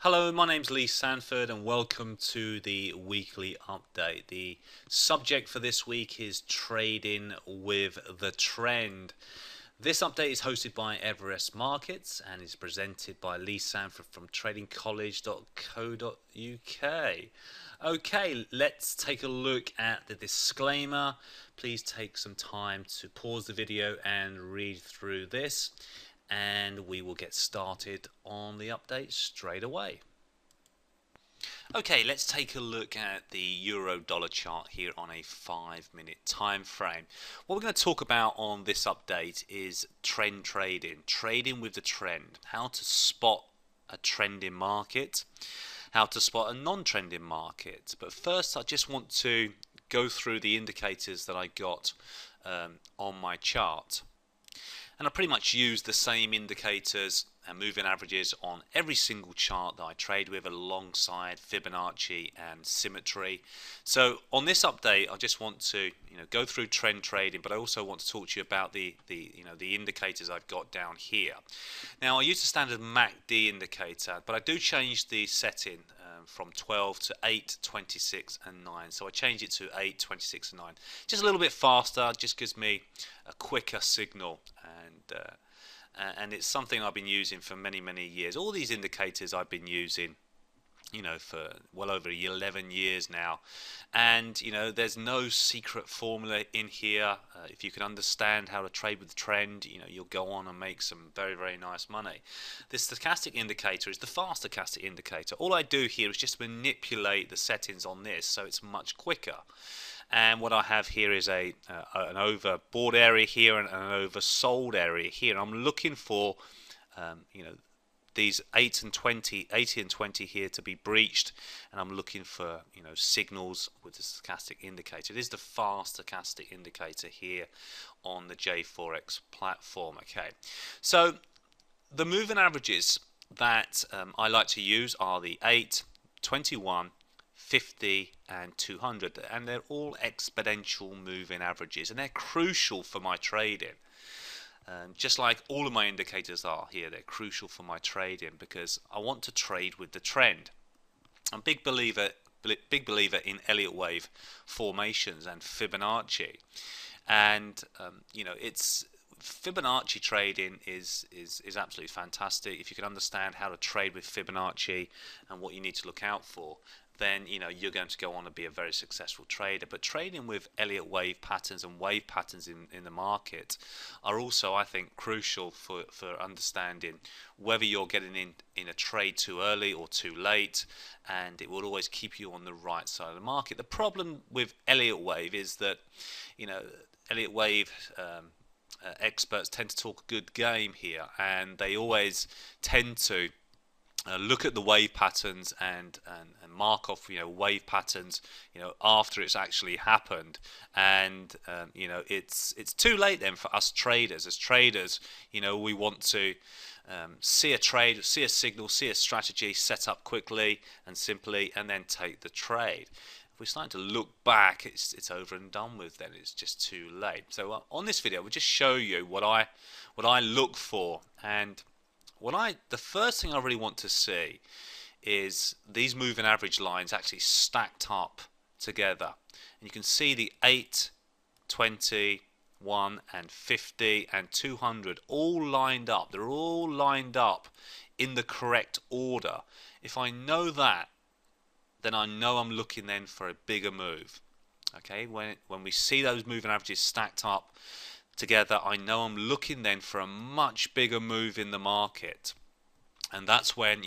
Hello, my name's Lee Sandford and welcome to the weekly update. The subject for this week is trading with the trend. This update is hosted by Everest Markets and is presented by Lee Sandford from tradingcollege.co.uk. Okay, let's take a look at the disclaimer. Please take some time to pause the video and read through this, and we will get started on the update straight away. Okay, let's take a look at the euro dollar chart here on a 5-minute time frame. What we're going to talk about on this update is trend trading with the trend, how to spot a trending market, how to spot a non-trending market. But first I just want to go through the indicators that I got on my chart. And I pretty much use the same indicators and moving averages on every single chart that I trade with, alongside Fibonacci and symmetry. So on this update, I just want to go through trend trading, but I also want to talk to you about the indicators I've got down here. Now I use the standard MACD indicator, but I do change the setting from 12 to 8, 26 and 9. So I change it to 8, 26 and 9. Just a little bit faster, just gives me a quicker signal, and it's something I've been using for many years. All these indicators I've been using for well over 11 years now, and there's no secret formula in here. If you can understand how to trade with the trend, you'll go on and make some very nice money. This stochastic indicator is the fast stochastic indicator. All I do here is just manipulate the settings on this so it's much quicker. And what I have here is an overbought area here and an oversold area here. I'm looking for these 80 and 20 here to be breached, and I'm looking for signals with the stochastic indicator. It is the fast stochastic indicator here on the Forex platform. Okay, so the moving averages that I like to use are the 8, 21, 50 and 200, and they're all exponential moving averages, and they're crucial for my trading. Just like all of my indicators are here, they're crucial for my trading because I want to trade with the trend. I'm a big believer in Elliott wave formations and Fibonacci, and it's Fibonacci trading is absolutely fantastic. If you can understand how to trade with Fibonacci and what you need to look out for, then you're going to go on and be a very successful trader. But trading with Elliott wave patterns and wave patterns in the market are also, I think, crucial for understanding whether you're getting in a trade too early or too late, and it will always keep you on the right side of the market. The problem with Elliott wave is that Elliott wave experts tend to talk a good game here, and they always tend to look at the wave patterns and mark off wave patterns after it's actually happened, and it's too late then for us traders. As traders, we want to see a trade, see a signal, see a strategy set up quickly and simply, and then take the trade. If we're starting to look back, it's over and done with, then it's just too late. So on this video we'll just show you what I look for, and the first thing I really want to see is these moving average lines actually stacked up together. And you can see the 8, 20, 1 and 50 and 200 all lined up. They're all lined up in the correct order. If I know that, then I know I'm looking then for a bigger move. Okay, when we see those moving averages stacked up together, I know I'm looking then for a much bigger move in the market, and that's when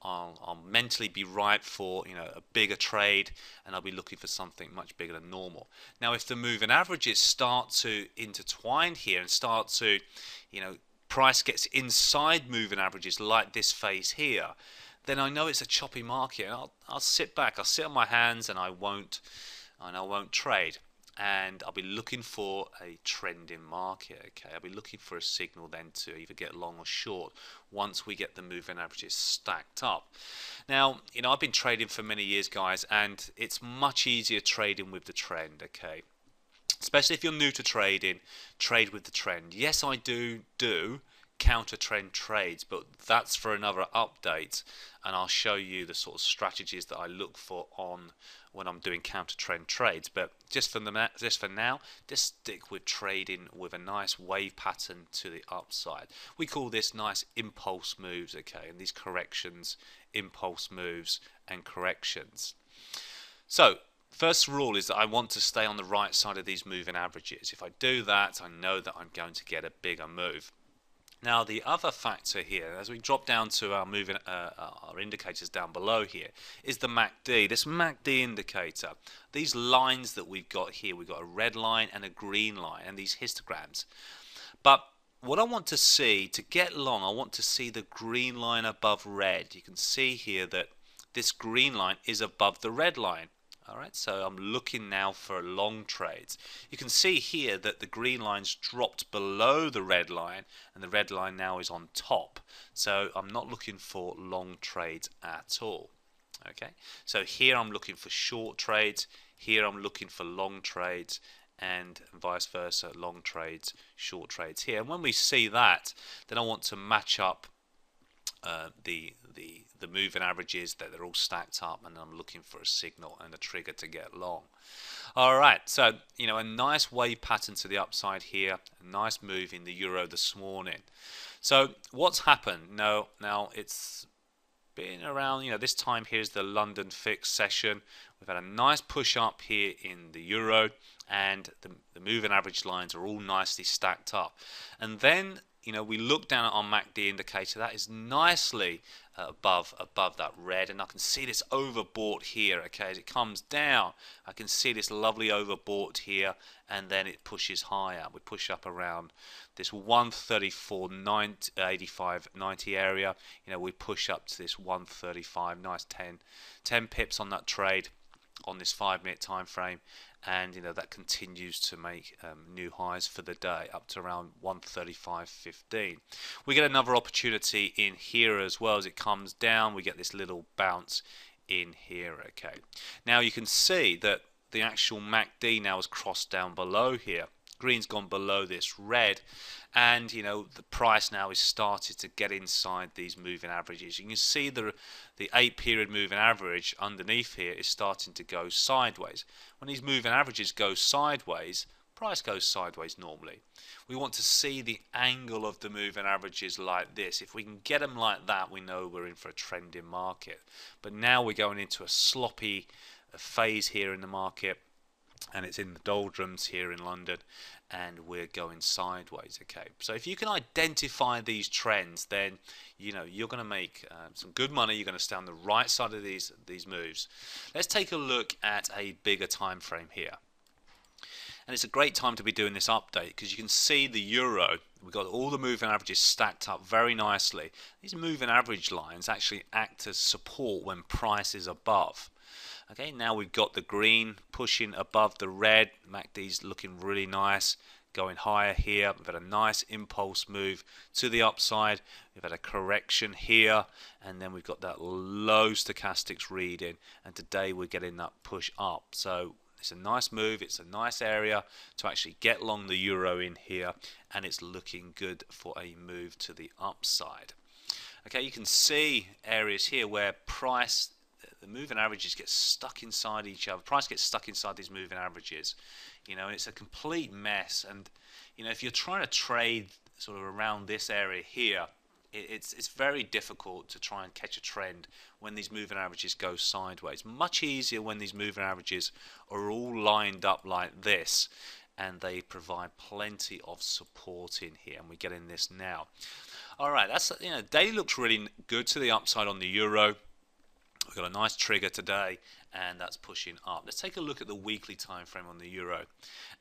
I'll mentally be ripe for a bigger trade, and I'll be looking for something much bigger than normal. Now if the moving averages start to intertwine here and start to price gets inside moving averages like this phase here, then I know it's a choppy market, and I'll sit back, I'll sit on my hands, and I won't trade. And I'll be looking for a trending market. Okay, I'll be looking for a signal then to either get long or short once we get the moving averages stacked up. Now, I've been trading for many years, guys, and it's much easier trading with the trend. Okay, especially if you're new to trading, trade with the trend. Yes, I do counter trend trades, but that's for another update, and I'll show you the sort of strategies that I look for on when I'm doing counter trend trades. But just for now, just stick with trading with a nice wave pattern to the upside. We call this nice impulse moves, okay, and these corrections, impulse moves and corrections. So first rule is that I want to stay on the right side of these moving averages. If I do that, I know that I'm going to get a bigger move. Now the other factor here, as we drop down to our moving our indicators down below here, is the MACD. This MACD indicator, these lines that we've got here, we've got a red line and a green line, and these histograms. But what I want to see, to get long, I want to see the green line above red. You can see here that this green line is above the red line. Alright, so I'm looking now for long trades. You can see here that the green line's dropped below the red line, and the red line now is on top. So I'm not looking for long trades at all. Okay, so here I'm looking for short trades, here I'm looking for long trades, and vice versa, long trades, short trades here. And when we see that, then I want to match up the moving averages, that they're all stacked up, and I'm looking for a signal and a trigger to get long. Alright, so a nice wave pattern to the upside here, a nice move in the euro this morning. So what's happened? Now it's been around, this time here's the London fix session. We've had a nice push up here in the euro, and the moving average lines are all nicely stacked up. And then we look down at our MACD indicator, that is nicely above that red, and I can see this overbought here. Okay, as it comes down, I can see this lovely overbought here, and then it pushes higher. We push up around this 134.85.90 area. We push up to this 135, nice 10 pips on that trade on this 5-minute time frame, and that continues to make new highs for the day up to around 135.15. We get another opportunity in here as well. As it comes down, we get this little bounce in here. Okay, now you can see that the actual MACD now has crossed down below here. Green's gone below this red, and the price now is started to get inside these moving averages. You can see the 8-period moving average underneath here is starting to go sideways. When these moving averages go sideways, price goes sideways normally. We want to see the angle of the moving averages like this. If we can get them like that, we know we're in for a trending market. But now we're going into a sloppy phase here in the market, and it's in the doldrums here in London, and we're going sideways. Okay, so if you can identify these trends, then you're going to make some good money. You're going to stay on the right side of these moves. Let's take a look at a bigger time frame here, and it's a great time to be doing this update because you can see the euro. We've got all the moving averages stacked up very nicely. These moving average lines actually act as support when price is above. Okay, now we've got the green pushing above the red. MACD's looking really nice, going higher here. We've had a nice impulse move to the upside. We've had a correction here, and then we've got that low stochastics reading, and today we're getting that push up. So it's a nice move. It's a nice area to actually get long the euro in here, and it's looking good for a move to the upside. Okay, you can see areas here where price, the moving averages get stuck inside each other. Price gets stuck inside these moving averages, and it's a complete mess. And if you're trying to trade sort of around this area here, it's very difficult to try and catch a trend when these moving averages go sideways. Much easier when these moving averages are all lined up like this, and they provide plenty of support in here, and we're getting this now. All right, that's day looks really good to the upside on the euro. We've got a nice trigger today, and that's pushing up. Let's take a look at the weekly time frame on the euro.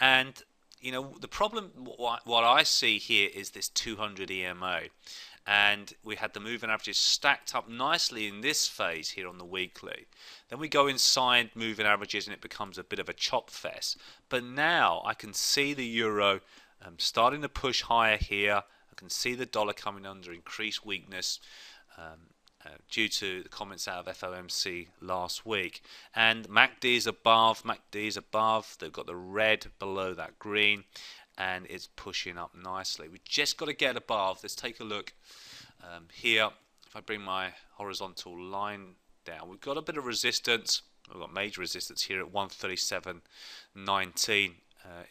And the problem, what I see here is this 200 EMA, and we had the moving averages stacked up nicely in this phase here on the weekly. Then we go inside moving averages, and it becomes a bit of a chop fest. But now I can see the euro starting to push higher here. I can see the dollar coming under increased weakness. Due to the comments out of FOMC last week, and MACD is above. They've got the red below that green, and it's pushing up nicely. We just got to get above. Let's take a look here. If I bring my horizontal line down, we've got a bit of resistance. We've got major resistance here at 137.19.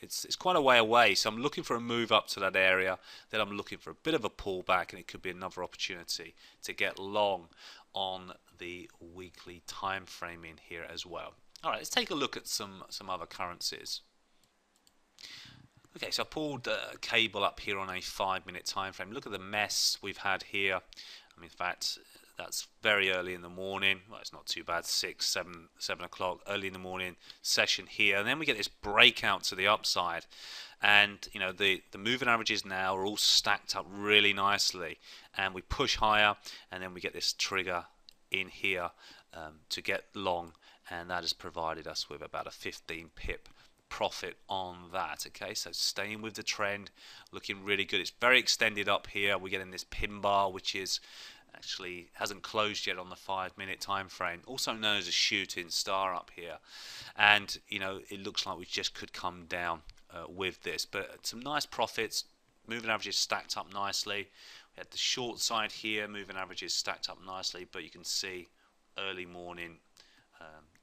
It's quite a way away, so I'm looking for a move up to that area. Then I'm looking for a bit of a pullback, and it could be another opportunity to get long on the weekly time frame in here as well. All right, let's take a look at some other currencies. Okay, so I pulled a cable up here on a 5-minute time frame. Look at the mess we've had here. I mean, in fact, that's very early in the morning. Well, it's not too bad. 7 o'clock, early in the morning session here, and then we get this breakout to the upside. And you know, the moving averages now are all stacked up really nicely, and we push higher, and then we get this trigger in here to get long, and that has provided us with about a 15 pip profit on that. Okay, so staying with the trend, looking really good. It's very extended up here. We're getting this pin bar, which is actually hasn't closed yet on the 5-minute time frame, also known as a shooting star up here. And you know, it looks like we just could come down with this, but some nice profits. Moving averages stacked up nicely. We had the short side here, moving averages stacked up nicely, but you can see early morning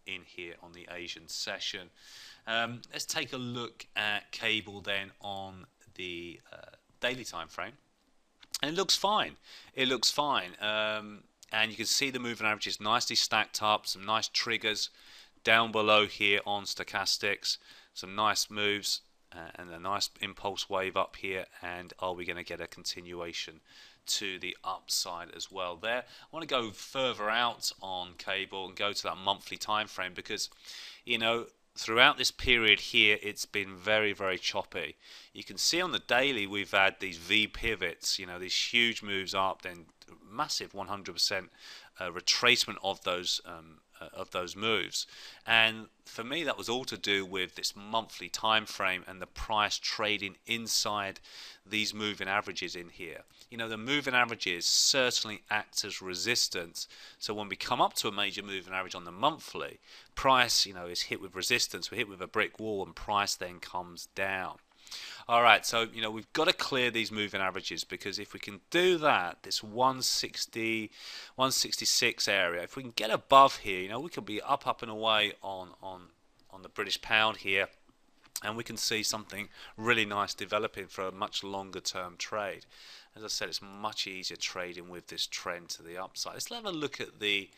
in here on the Asian session. Let's take a look at cable then on the daily time frame, and it looks fine. It looks fine, and you can see the moving averages nicely stacked up. Some nice triggers down below here on stochastics. Some nice moves and a nice impulse wave up here. And are we going to get a continuation to the upside as well there? I want to go further out on cable and go to that monthly time frame, because you know, throughout this period here, it's been very, very choppy. You can see on the daily we've had these V pivots, you know, these huge moves up, then massive 100% retracement of those moves. And for me, that was all to do with this monthly time frame and the price trading inside these moving averages in here. You know, the moving averages certainly act as resistance. So when we come up to a major moving average on the monthly, price, you know, is hit with resistance. We're hit with a brick wall, and price then comes down. All right, so you know, we've got to clear these moving averages, because if we can do that, this 160, 166 area, if we can get above here, you know, we could be up and away on the British pound here, and we can see something really nice developing for a much longer term trade. As I said, it's much easier trading with this trend to the upside. Let's have a look at the.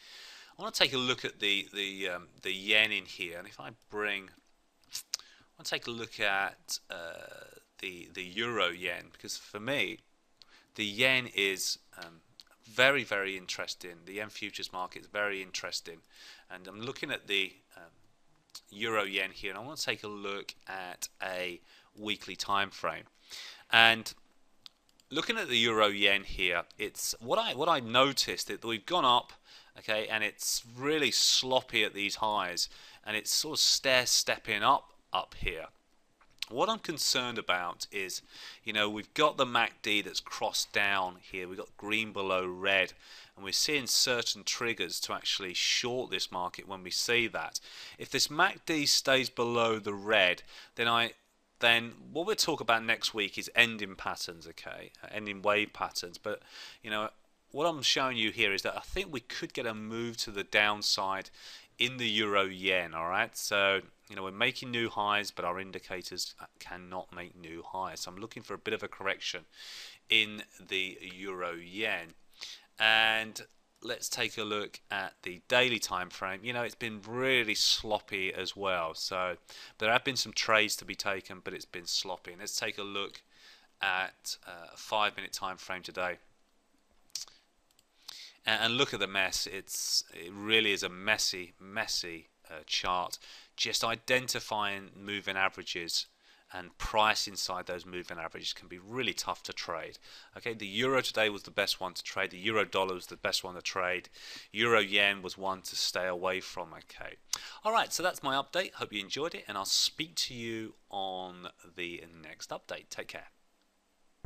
I want to take a look at the yen in here, and if I bring. I'll take a look at the euro yen, because for me the yen is very, very interesting. The yen futures market is very interesting, and I'm looking at the euro yen here, and I want to take a look at a weekly time frame. And looking at the euro yen here, it's what I noticed that we've gone up, okay, and it's really sloppy at these highs, and it's sort of stair-stepping up here. What I'm concerned about is, you know, we've got the MACD that's crossed down here. We've got green below red, and we're seeing certain triggers to actually short this market when we see that. If this MACD stays below the red, then what we'll talk about next week is ending patterns, okay, ending wave patterns. But you know, what I'm showing you here is that I think we could get a move to the downside in the euro yen. All right, so you know, we're making new highs, but our indicators cannot make new highs. So I'm looking for a bit of a correction in the euro yen. And let's take a look at the daily time frame. You know, it's been really sloppy as well. So there have been some trades to be taken, but it's been sloppy. And let's take a look at a 5-minute time frame today. And look at the mess. It really is a messy chart. Just identifying moving averages and price inside those moving averages can be really tough to trade. Okay, the euro today was the best one to trade. The euro dollar was the best one to trade. Euro yen was one to stay away from. Okay, all right, so that's my update. Hope you enjoyed it, and I'll speak to you on the next update. Take care.